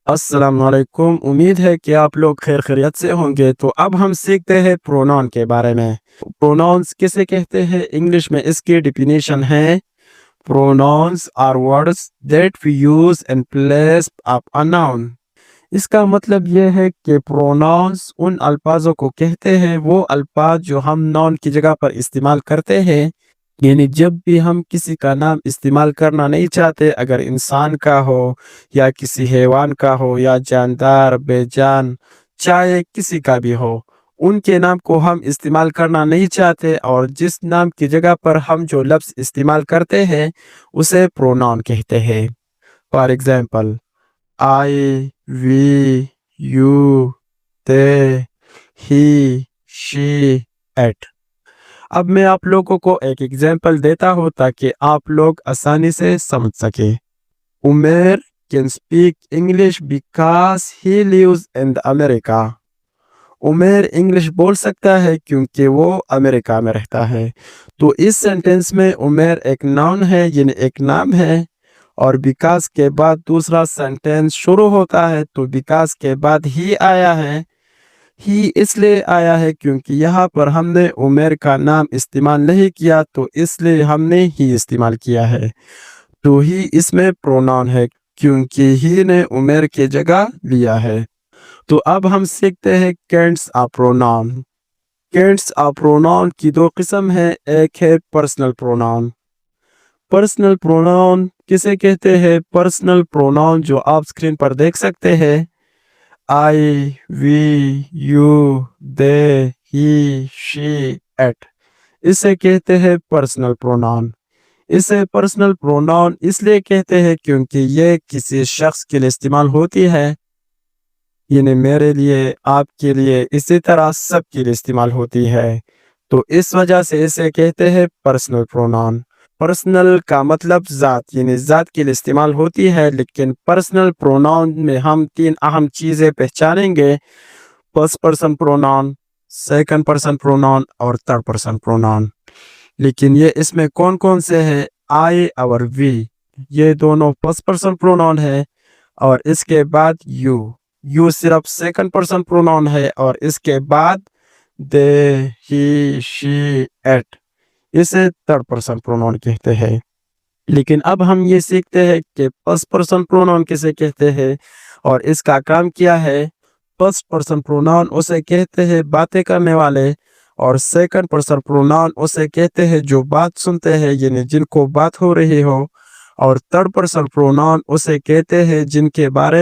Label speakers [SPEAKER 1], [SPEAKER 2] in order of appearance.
[SPEAKER 1] अस्सलाम वालेकुम। उम्मीद है कि आप लोग खैर खैरियत से होंगे। तो अब हम सीखते हैं प्रोनाउन के बारे में। प्रोनाउंस किसे कहते हैं? इंग्लिश में इसकी डिफिनेशन है, pronouns are words that we use in place of a noun. इसका मतलब यह है कि प्रोनाउंस उन अल्फाजों को कहते हैं, वो अल्फाज जो हम नाउन की जगह पर इस्तेमाल करते हैं। यानी जब भी हम किसी का नाम इस्तेमाल करना नहीं चाहते, अगर इंसान का हो या किसी हैवान का हो या जानदार बेजान, चाहे किसी का भी हो, उनके नाम को हम इस्तेमाल करना नहीं चाहते और जिस नाम की जगह पर हम जो लफ्ज़ इस्तेमाल करते हैं उसे प्रोनाउन कहते हैं। For example, I, we, you, they, he, she, it। अब मैं आप लोगों को एक एग्जांपल देता हूँ ताकि आप लोग आसानी से समझ सके। Umer can speak English because he lives in America। Umer English बोल सकता है क्योंकि वो अमेरिका में रहता है। तो इस सेंटेंस में उमेर एक नाउन है, यानी एक नाम है, और बिकॉज के बाद दूसरा सेंटेंस शुरू होता है। तो बिकॉज के बाद ही आया है। ही इसलिए आया है क्योंकि यहाँ पर हमने उमेर का नाम इस्तेमाल नहीं किया, तो इसलिए हमने ही इस्तेमाल किया है। तो ही इसमें प्रोनाउन है क्योंकि ही ने उमेर की जगह लिया है। तो अब हम सीखते हैं cantts of pronoun. Cantts of pronoun की दो किस्म है। एक है पर्सनल प्रोनाउन। पर्सनल प्रोनाउन किसे कहते हैं? पर्सनल प्रोनाउन जो आप स्क्रीन पर देख सकते हैं, I, we, you, they, he, she, it, इसे कहते हैं पर्सनल प्रोनाउन। इसे पर्सनल प्रोनाउन इसलिए कहते हैं क्योंकि ये किसी शख्स के लिए इस्तेमाल होती है, यानी मेरे लिए, आपके लिए, इसी तरह सबके लिए इस्तेमाल होती है। तो इस वजह से इसे कहते हैं पर्सनल प्रोनाउन। पर्सनल का मतलब ज़ात, यानी ज़ात के लिए इस्तेमाल होती है, लेकिन पर्सनल प्रोनाउन में हम तीन अहम चीज़ें पहचानेंगे: first person pronoun, second person pronoun और थर्ड पर्सन प्रोनाउन। लेकिन ये इसमें कौन कौन से हैं? आई और वी, ये दोनों फर्स्ट पर्सन प्रोनाउन है, और इसके बाद यू सिर्फ सेकंड पर्सन प्रोनाउन है, और इसके बाद दे, ही, शी, एट, इसे थर्ड पर्सन प्रोनाउन कहते हैं। लेकिन अब हम ये सीखते हैं कि फर्स्ट पर्सन प्रोनाउन किसे कहते हैं और इसका काम क्या है। फर्स्ट पर्सन प्रोनाउन उसे कहते हैं बातें करने वाले, और सेकंड पर्सन प्रोनाउन उसे कहते हैं जो बात सुनते हैं, यानी जिनको बात हो रही हो, और थर्ड पर्सन प्रोनाउन उसे कहते हैं जिनके बारे